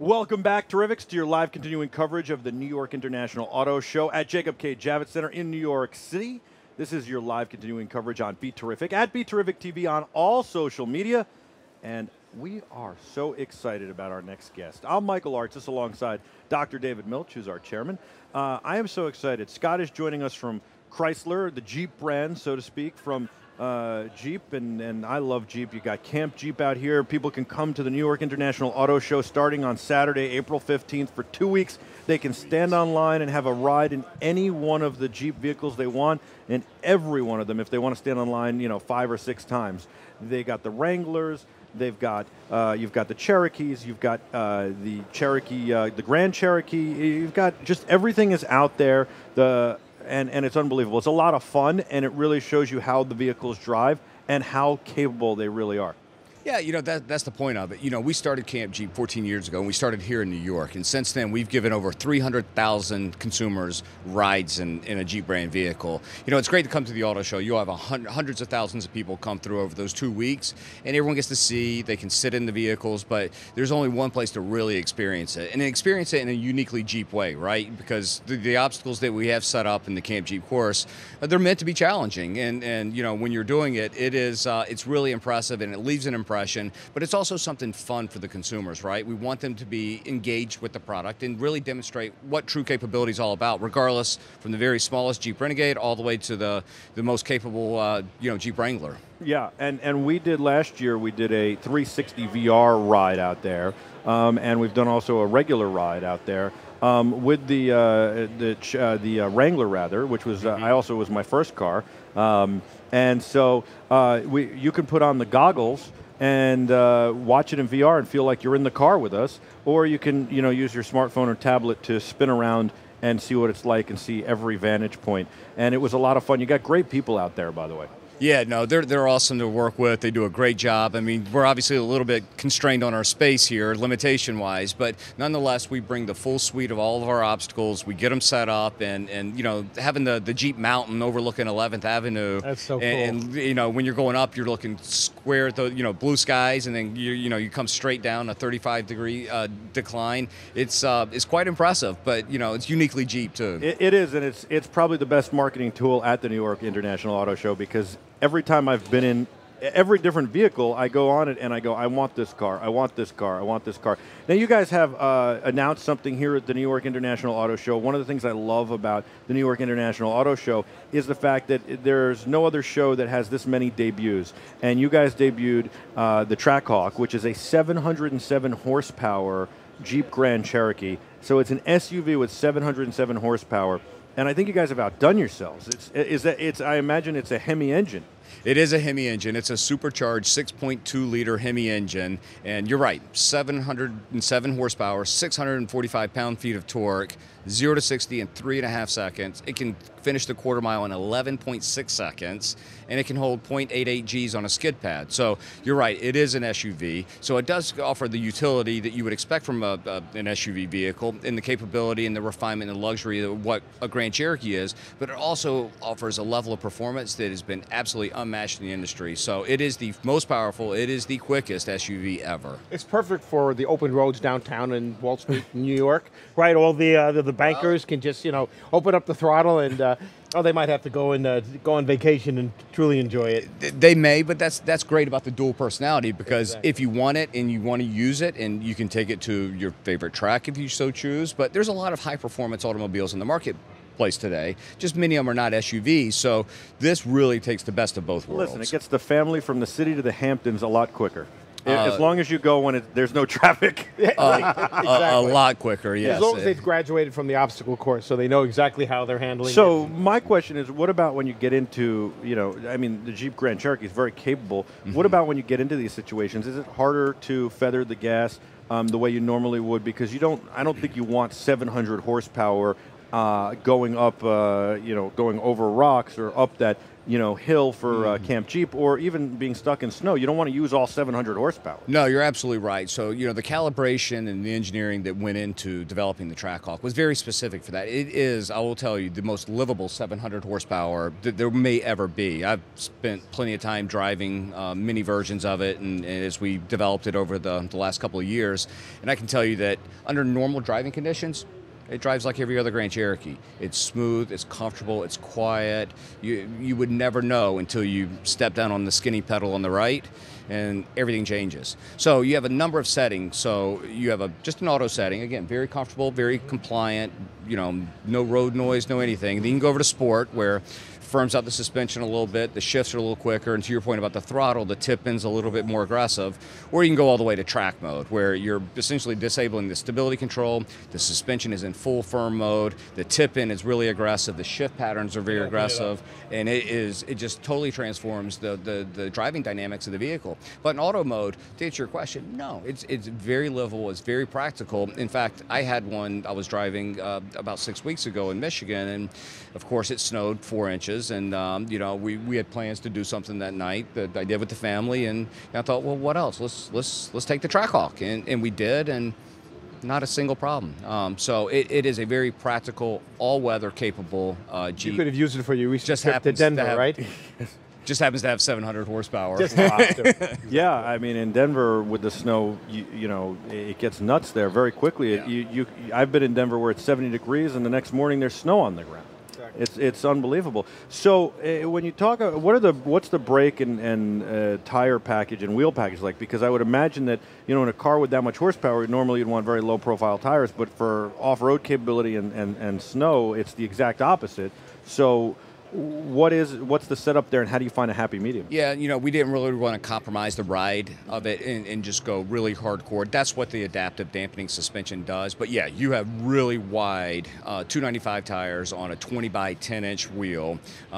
Welcome back, Terrifics, to your live continuing coverage of the New York International Auto Show at Jacob K. Javits Center in New York City. This is your live continuing coverage on BeTerrific, at BeTerrific TV on all social media. And we are so excited about our next guest. I'm Michael Artsis alongside Dr. David Milch, who's our chairman. I am so excited. Scott is joining us from Chrysler, the Jeep brand, so to speak, from Jeep, and I love Jeep. You got Camp Jeep out here. People can come to the New York International Auto Show starting on Saturday, April 15th for 2 weeks. They can stand online and have a ride in any one of the Jeep vehicles they want, and every one of them if they want to stand online, 5 or 6 times. They got the Wranglers. They've got, you've got the Cherokees, you've got the Cherokee, the Grand Cherokee. You've got just everything is out there. And it's unbelievable. It's a lot of fun, and it really shows you how the vehicles drive and how capable they really are. Yeah, that's the point of it. We started Camp Jeep 14 years ago, and we started here in New York. And since then, we've given over 300,000 consumers rides in a Jeep brand vehicle. It's great to come to the auto show. You'll have hundreds of thousands of people come through over those 2 weeks, and everyone gets to see. They can sit in the vehicles, but there's only one place to really experience it, and experience it in a uniquely Jeep way, right? Because the obstacles that we have set up in the Camp Jeep course, they're meant to be challenging. And when you're doing it, it's really impressive, and it leaves an impression. But it's also something fun for the consumers, right? We want them to be engaged with the product and really demonstrate what true capability is all about, regardless from the very smallest Jeep Renegade all the way to the most capable, Jeep Wrangler. Yeah, and we did last year. We did a 360 VR ride out there, and we've done also a regular ride out there. With the Wrangler, rather, which was I also was my first car, and so you can put on the goggles and watch it in VR and feel like you're in the car with us, or you can use your smartphone or tablet to spin around and see what it's like and see every vantage point. And it was a lot of fun. You got great people out there, by the way. Yeah, no, they're awesome to work with. They do a great job. I mean, we're obviously a little bit constrained on our space here, limitation-wise, but nonetheless, we bring the full suite of all of our obstacles. We get them set up, and having the Jeep Mountain overlooking 11th Avenue. That's so cool. And when you're going up, you're looking square at the blue skies, and then you come straight down a 35-degree decline. It's quite impressive, but it's uniquely Jeep too. It is, and it's probably the best marketing tool at the New York International Auto Show, because every time I've been in every different vehicle, I go on it and I go, I want this car, I want this car, I want this car. Now, you guys have announced something here at the New York International Auto Show. One of the things I love about the New York International Auto Show is the fact that there's no other show that has this many debuts. And you guys debuted the Trackhawk, which is a 707 horsepower Jeep Grand Cherokee. So it's an SUV with 707 horsepower. And I think you guys have outdone yourselves. I imagine it's a Hemi engine. It is a Hemi engine. It's a supercharged 6.2-liter Hemi engine. And you're right, 707 horsepower, 645 pound-feet of torque, 0 to 60 in 3.5 seconds. It can finish the quarter mile in 11.6 seconds, and it can hold 0.88 Gs on a skid pad. So you're right, it is an SUV. So it does offer the utility that you would expect from an SUV vehicle, and the capability and the refinement and luxury of what a Grand Cherokee is, but it also offers a level of performance that has been absolutely unmatched in the industry. So it is the most powerful, it is the quickest SUV ever. It's perfect for the open roads downtown in Wall Street, New York, right? All the bankers can just open up the throttle and they might have to go on vacation and truly enjoy it. They may, but that's great about the dual personality, because if you want it and you want to use it, and you can take it to your favorite track if you so choose. But there's a lot of high performance automobiles in the marketplace today. Just many of them are not SUVs, so this really takes the best of both worlds. Listen, it gets the family from the city to the Hamptons a lot quicker. As long as you go when there's no traffic. Exactly. A lot quicker, yes. As long as they've graduated from the obstacle course, so they know exactly how they're handling it. So my question is, what about when you get into, the Jeep Grand Cherokee is very capable. Mm-hmm. What about when you get into these situations? Is it harder to feather the gas the way you normally would? Because I don't think you want 700 horsepower going up, going over rocks or up that hill for Camp Jeep, or even being stuck in snow. You don't want to use all 700 horsepower. No, you're absolutely right. So, the calibration and the engineering that went into developing the Trackhawk was very specific for that. It is, I will tell you, the most livable 700 horsepower that there may ever be. I've spent plenty of time driving many versions of it, and as we developed it over the last couple of years, and I can tell you that under normal driving conditions, it drives like every other Grand Cherokee. It's smooth, it's comfortable, it's quiet. You would never know until you step down on the skinny pedal on the right, and everything changes. So you have a number of settings. So you have just an auto setting, again, very comfortable, very compliant, no road noise, no anything. Then you can go over to sport, where firms out the suspension a little bit, the shifts are a little quicker, and to your point about the throttle, the tip-in's a little bit more aggressive, or you can go all the way to track mode, where you're essentially disabling the stability control, the suspension is in full firm mode, the tip-in is really aggressive, the shift patterns are very aggressive, and it just totally transforms the driving dynamics of the vehicle. But in auto mode, to answer your question, no, it's very livable, it's very practical. In fact, I had one I was driving about 6 weeks ago in Michigan, and of course it snowed 4 inches. And we had plans to do something that night that I did with the family, and I thought, well, what else? Let's take the Trackhawk, and we did, and not a single problem. So it is a very practical, all-weather capable Jeep. You could have used it for your recent trip to Denver, right? Just happens to have 700 horsepower. Just happens to. Yeah, I mean, in Denver with the snow, it gets nuts there very quickly. Yeah. I've been in Denver where it's 70 degrees, and the next morning there's snow on the ground. It's unbelievable. So when you talk, what's the brake and tire package and wheel package like? Because I would imagine that in a car with that much horsepower, normally you'd want very low profile tires, but for off-road capability and snow, it's the exact opposite. So what's the setup there, and how do you find a happy medium? Yeah, we didn't really want to compromise the ride of it and just go really hardcore. That's what the adaptive dampening suspension does. But yeah, you have really wide 295 tires on a 20 by 10 inch wheel.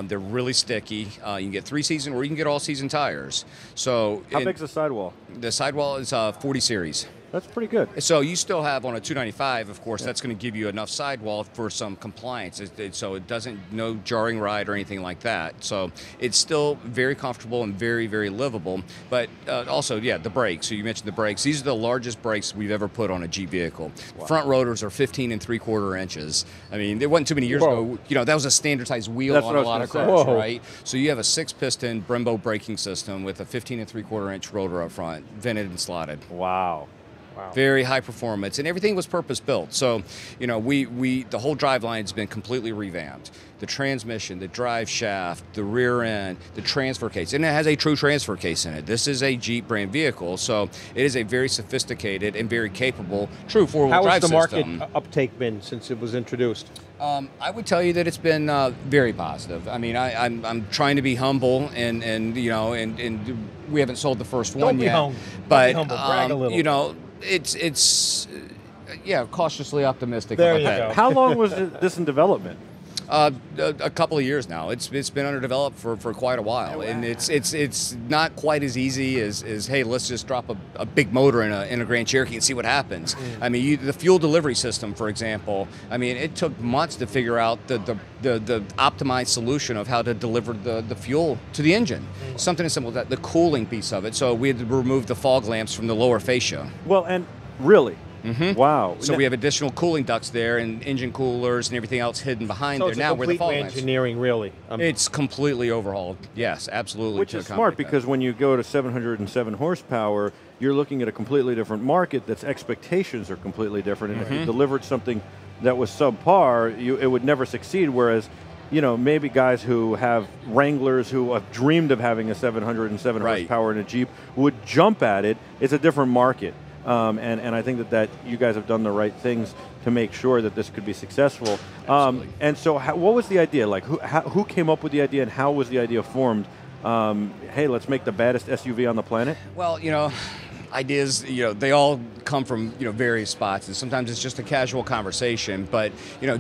They're really sticky. You can get 3-season or you can get all-season tires. So how big's the sidewall? The sidewall is 40 series. That's pretty good. So you still have on a 295, of course, that's going to give you enough sidewall for some compliance. So it doesn't, no jarring ride or anything like that. So it's still very comfortable and very, very livable. But also, yeah, the brakes. So you mentioned the brakes. These are the largest brakes we've ever put on a Jeep vehicle. Wow. Front rotors are 15 3/4 inches. I mean, there wasn't too many years ago. That was a standard size wheel on a lot of cars, right? So you have a 6-piston Brembo braking system with a 15 3/4 inch rotor up front, vented and slotted. Wow. Wow. Very high performance, and everything was purpose built. So, the whole drive line has been completely revamped. The transmission, the drive shaft, the rear end, the transfer case, and it has a true transfer case in it. This is a Jeep brand vehicle, so it is a very sophisticated and very capable true four-wheel drive system. How has the market uptake been since it was introduced? I would tell you that it's been very positive. I mean, I'm trying to be humble, and we haven't sold the first one yet. Don't be humble. Brag a little. It's cautiously optimistic. There about you that. go. How long was this in development? A couple of years now. It's been underdeveloped for quite a while, and it's not quite as easy as hey, let's just drop a big motor in a Grand Cherokee and see what happens. I mean, the fuel delivery system, for example. I mean, it took months to figure out the optimized solution of how to deliver the fuel to the engine. Something as simple as that. The cooling piece of it. So we had to remove the fog lamps from the lower fascia. Well, and really. Mm-hmm. Wow. So we have additional cooling ducts there and engine coolers and everything else hidden behind there now where the fog lamps. Engineering, really. It's completely overhauled. Yes, absolutely. Which is smart because when you go to 707 horsepower, you're looking at a completely different market that's expectations are completely different. And if you delivered something that was subpar, it would never succeed. Whereas, maybe guys who have Wranglers who have dreamed of having a 707 horsepower in a Jeep would jump at it. It's a different market. And I think that you guys have done the right things to make sure that this could be successful. And so what was the idea? Like, who came up with the idea, and how was the idea formed? Hey, let's make the baddest SUV on the planet? Well, ideas, they all come from, various spots, and sometimes it's just a casual conversation, but,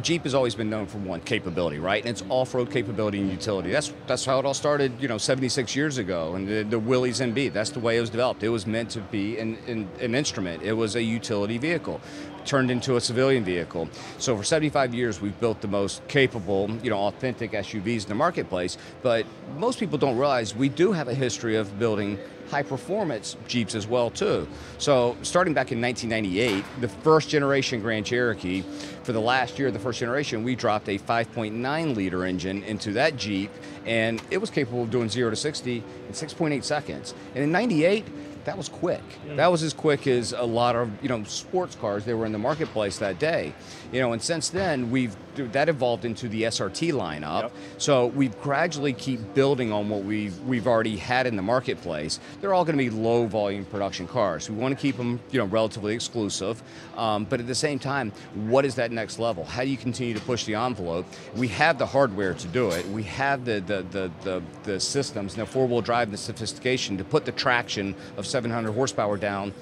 Jeep has always been known for one, capability, right? And it's off-road capability and utility. That's how it all started, 76 years ago, and the Willys MB, that's the way it was developed. It was meant to be an instrument. It was a utility vehicle, turned into a civilian vehicle. So for 75 years, we've built the most capable, authentic SUVs in the marketplace, but most people don't realize we do have a history of building high-performance Jeeps as well, too. So starting back in 1998, the first generation Grand Cherokee, for the last year of the first generation, we dropped a 5.9-liter engine into that Jeep, and it was capable of doing 0 to 60 in 6.8 seconds. And in 98, that was quick. That was as quick as a lot of sports cars that were in the marketplace that day. And since then that evolved into the SRT lineup. Yep. So we've gradually keep building on what we've already had in the marketplace. They're all going to be low volume production cars. We want to keep them relatively exclusive, but at the same time, what is that next level? How do you continue to push the envelope? We have the hardware to do it. We have the systems, the four-wheel drive, and the sophistication to put the traction of 700 horsepower down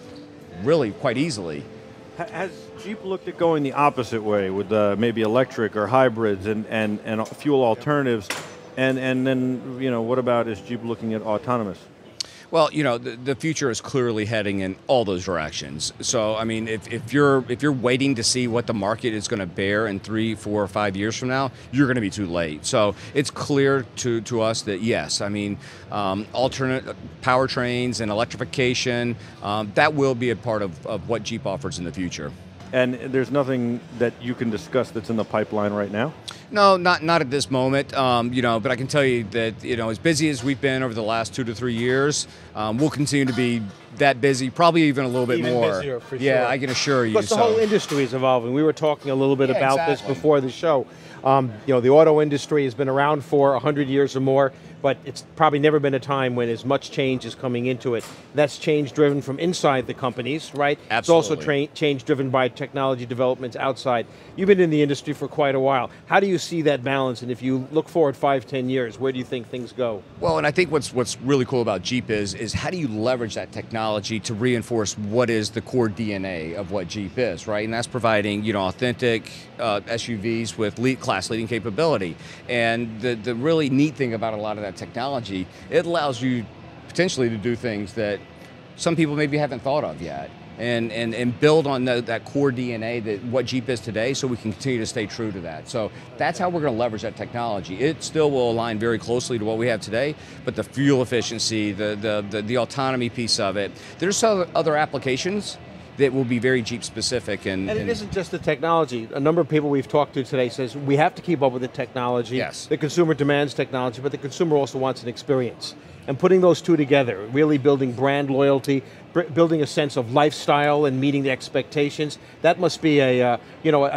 really quite easily. Has Jeep looked at going the opposite way with maybe electric or hybrids and fuel alternatives? And then, what about, is Jeep looking at autonomous? Well, the future is clearly heading in all those directions. So, I mean, if you're waiting to see what the market is going to bear in 3, 4, or 5 years from now, you're going to be too late. So it's clear to us that, yes, I mean, alternate powertrains and electrification, that will be a part of what Jeep offers in the future. And there's nothing that you can discuss that's in the pipeline right now? No, not at this moment. But I can tell you that as busy as we've been over the last 2 to 3 years, we'll continue to be that busy, probably even a little bit even more. Busier, for yeah, sure. I can assure you. Because the whole industry is evolving. We were talking a little bit about this exactly. before the show. The auto industry has been around for 100 years or more, but it's probably never been a time when as much change is coming into it. That's change driven from inside the companies, right? Absolutely. It's also change driven by technology developments outside. You've been in the industry for quite a while. How do you see that balance? And if you look forward 5, 10 years, where do you think things go? Well, and I think what's really cool about Jeep is how do you leverage that technology to reinforce what is the core DNA of what Jeep is, right? And that's providing authentic SUVs with class leading capability. And the really neat thing about a lot of that technology, it allows you potentially to do things that some people maybe haven't thought of yet. And build on that core DNA that what Jeep is today, so we can continue to stay true to that. So that's how we're going to leverage that technology. It still will align very closely to what we have today, but the fuel efficiency, the autonomy piece of it, there's other applications that will be very Jeep specific. And it isn't just the technology. A number of people we've talked to today says we have to keep up with the technology. Yes. The consumer demands technology, but the consumer also wants an experience. And putting those two together, really building brand loyalty, building a sense of lifestyle and meeting the expectations, that must be a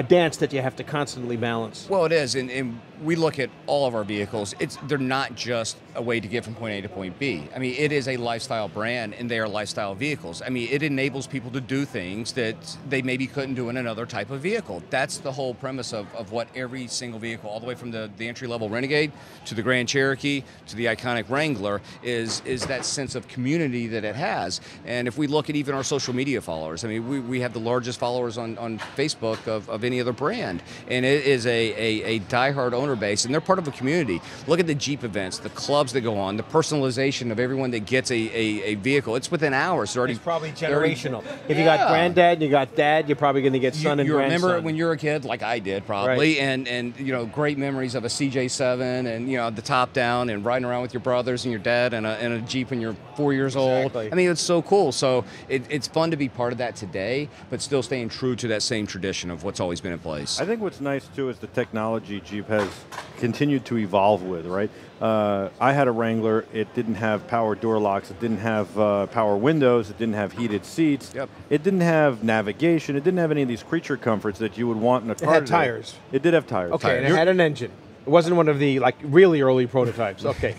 dance that you have to constantly balance. Well, it is, and we look at all of our vehicles. They're not just a way to get from point A to point B. I mean, it is a lifestyle brand, and they are lifestyle vehicles. I mean, it enables people to do things that they maybe couldn't do in another type of vehicle. That's the whole premise of what every single vehicle, all the way from the entry-level Renegade to the Grand Cherokee to the iconic Wrangler, is that sense of community that it has. And if we look at even our social media followers, I mean, we have the largest followers on Facebook of any other brand, and it is a diehard owner base, and they're part of a community. Look at the Jeep events, the clubs that go on, the personalization of everyone that gets a vehicle. It's within hours. It's probably generational. If you got granddad and you got dad, you're probably going to get son and you grandson. remember when you were a kid, like I did probably, right. and great memories of a CJ7 and the top down and riding around with your brothers and your dad and a Jeep when you're 4 years old. I mean, it's so cool. So it's fun to be part of that today, but still staying true to that same tradition of what's always been in place. I think what's nice too is the technology Jeep has continued to evolve with, right? I had a Wrangler. It didn't have power door locks. It didn't have power windows. It didn't have heated seats. Yep. It didn't have navigation. It didn't have any of these creature comforts that you would want in a car. It had today. tires. It did have tires. Okay, and it had an engine. It wasn't one of the really early prototypes. Okay.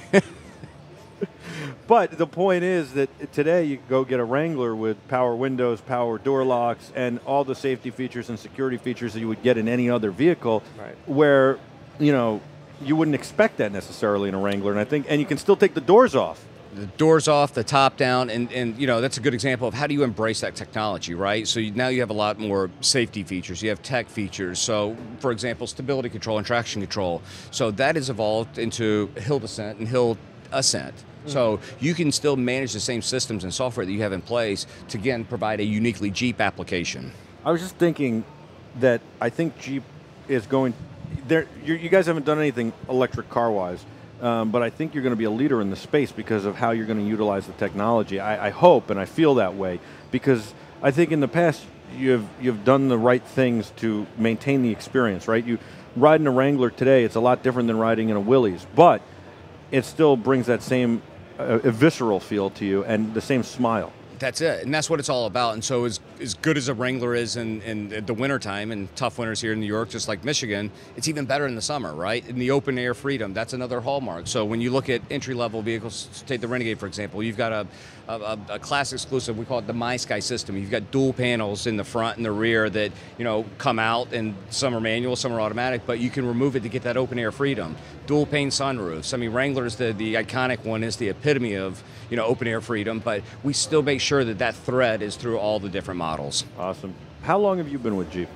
But the point is that today you can go get a Wrangler with power windows, power door locks, and all the safety features and security features that you would get in any other vehicle, right. where, you wouldn't expect that necessarily in a Wrangler. And you can still take the doors off. the doors off, the top down, and you know, that's a good example of how do you embrace that technology, right? So now you have a lot more safety features, you have tech features. So, for example, stability control and traction control. So that has evolved into hill descent and hill ascent. So you can still manage the same systems and software that you have in place to, again, provide a uniquely Jeep application. I was just thinking that I think Jeep is going there. You guys haven't done anything electric car-wise, but I think you're going to be a leader in the space because of how you're going to utilize the technology. I hope and I feel that way, because I think in the past you've done the right things to maintain the experience. Right, you riding a Wrangler today, it's a lot different than riding in a Willys, but it still brings that same a visceral feel to you and the same smile. That's it, and that's what it's all about. And so as good as a Wrangler is in the wintertime, and tough winters here in New York, just like Michigan, it's even better in the summer, right? In the open air freedom, that's another hallmark. So when you look at entry-level vehicles, take the Renegade, for example, you've got a class exclusive, we call it the My Sky system. You've got dual panels in the front and the rear that, you know, come out, and some are manual, some are automatic, but you can remove it to get that open air freedom. Dual pane sunroofs. I mean, Wrangler's the iconic one, is the epitome of, you know, open air freedom, but we still make sure that that thread is through all the different models. Awesome. How long have you been with Jeep?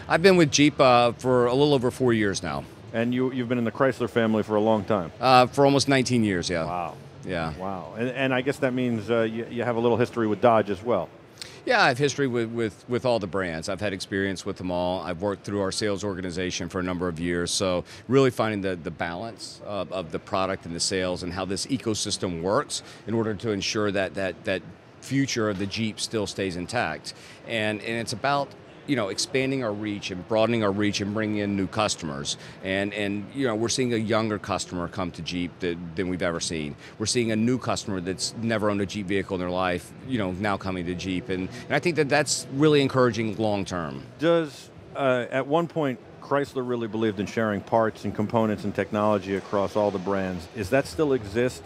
I've been with Jeep for a little over 4 years now. And you've been in the Chrysler family for a long time? For almost 19 years, yeah. Wow. Yeah. Wow. And I guess that means you have a little history with Dodge as well. Yeah, I have history with all the brands. I've had experience with them all. I've worked through our sales organization for a number of years, so really finding the balance of the product and the sales and how this ecosystem works in order to ensure that future of the Jeep still stays intact. And it's about, you know, expanding our reach and broadening our reach and bringing in new customers. And you know, we're seeing a younger customer come to Jeep than we've ever seen. We're seeing a new customer that's never owned a Jeep vehicle in their life, you know, now coming to Jeep. And I think that's really encouraging long term. Does, at one point, Chrysler really believed in sharing parts and components and technology across all the brands. Does that still exist?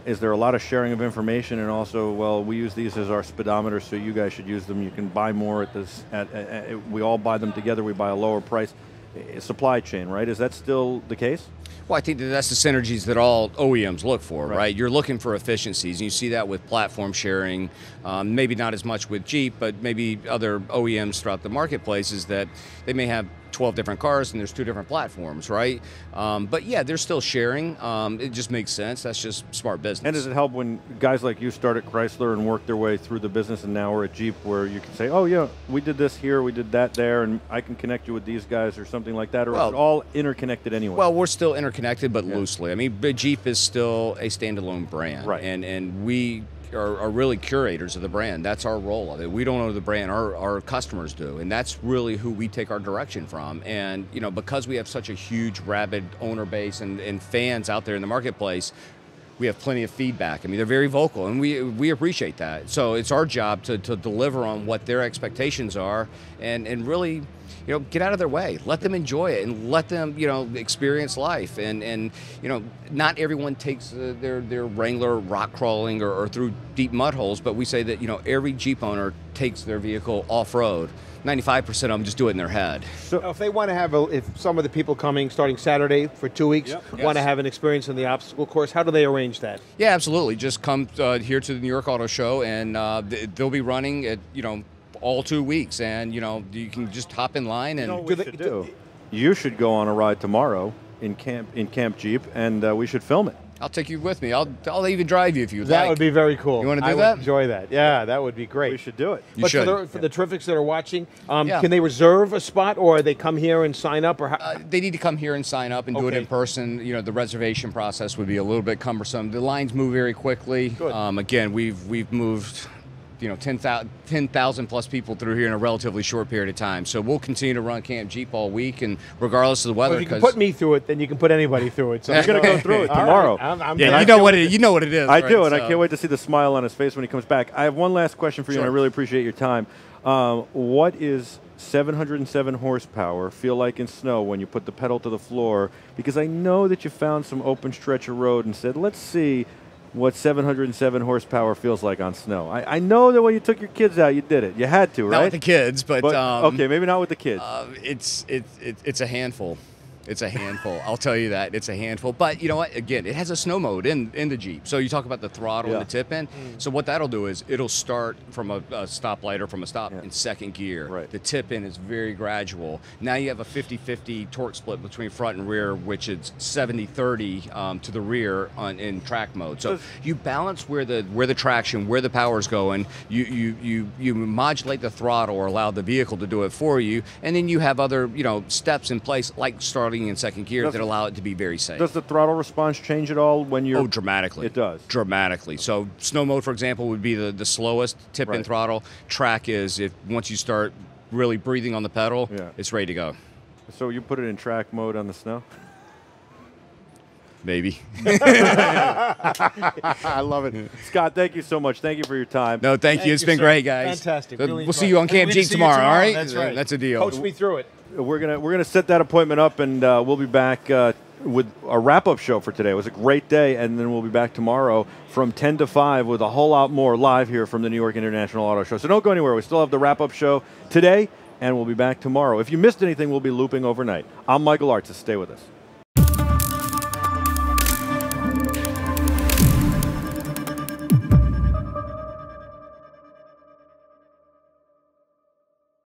Is there a lot of sharing of information, and also, well, we use these as our speedometer, so you guys should use them. You can buy more at this. We all buy them together. We buy a lower price. Supply chain, right? Is that still the case? Well, I think that's the synergies that all OEMs look for, right? You're looking for efficiencies, and you see that with platform sharing. Maybe not as much with Jeep, but maybe other OEMs throughout the marketplace is that they may have 12 different cars and there's 2 different platforms, right? But yeah, they're still sharing. It just makes sense. That's just smart business. And does it help when guys like you start at Chrysler and work their way through the business, and now we're at Jeep, where you can say, oh yeah, we did this here, we did that there, and I can connect you with these guys or something like that, or is it all interconnected anyway? Well, we're still interconnected, but loosely. I mean, Jeep is still a standalone brand, right? And we are really curators of the brand. That's our role of it. We don't own the brand, our customers do, and that's really who we take our direction from. And you know, because we have such a huge, rabid owner base and fans out there in the marketplace, we have plenty of feedback. I mean, they're very vocal, and we appreciate that. So it's our job to deliver on what their expectations are, and really, you know, get out of their way. Let them enjoy it, and let them, you know, experience life. And you know, not everyone takes their Wrangler rock crawling or through deep mud holes, but we say that, you know, every Jeep owner takes their vehicle off-road. 95% of them just do it in their head. So if they want to have, if some of the people coming starting Saturday for 2 weeks want to have an experience in the obstacle course, how do they arrange that? Yeah, absolutely. Just come here to the New York Auto Show, and they'll be running at, you know, all 2 weeks, and you know, you can just hop in line. And you know what we should do? You should go on a ride tomorrow in Camp Jeep, and we should film it. I'll take you with me. I'll even drive you if you'd like. That would be very cool. You want to do I that? would enjoy that. Yeah, that would be great. We should do it. You should. For the Terrifics that are watching, can they reserve a spot, or they come here and sign up, or how? They need to come here and sign up and do it in person. You know, the reservation process would be a little bit cumbersome. The lines move very quickly. Good. Again, we've moved, you know, 10,000 plus people through here in a relatively short period of time. So we'll continue to run Camp Jeep all week, and regardless of the weather. Well, if you can put me through it, then you can put anybody through it. So you're going to go through it tomorrow. I'm yeah, you know what it is. I right? do, and I can't wait to see the smile on his face when he comes back. I have one last question for you, and I really appreciate your time. What is 707 horsepower feel like in snow when you put the pedal to the floor? Because I know that you found some open stretch of road and said, let's see what 707 horsepower feels like on snow. I know that when you took your kids out, you did it. You had to, right? Not with the kids, but okay, maybe not with the kids. It's a handful. It's a handful. I'll tell you that. It's a handful. But you know what? Again, it has a snow mode in the Jeep. So you talk about the throttle and the tip in. So what that'll do is it'll start from a stoplight or from a stop in second gear. Right. The tip in is very gradual. Now you have a 50-50 torque split between front and rear, which is 70-30 to the rear in track mode. So you balance where the traction, where the power is going. You modulate the throttle or allow the vehicle to do it for you, and then you have other steps in place like starting in second gear that allow it to be very safe. Does the throttle response change at all when you're... Oh, dramatically. It does. Dramatically. So snow mode, for example, would be the slowest tip-in throttle. Track is once you start really breathing on the pedal, it's ready to go. So you put it in track mode on the snow? Maybe. I love it. Scott, thank you so much. Thank you for your time. No, thank you. It's been great, guys. Fantastic. We'll see you on Camp Jeep tomorrow, all right? That's right. That's a deal. Coach me through it. We're gonna set that appointment up, and we'll be back with a wrap-up show for today. It was a great day, and then we'll be back tomorrow from 10 to 5 with a whole lot more live here from the New York International Auto Show. So don't go anywhere. We still have the wrap-up show today, and we'll be back tomorrow. If you missed anything, we'll be looping overnight. I'm Michael Artsis. Stay with us.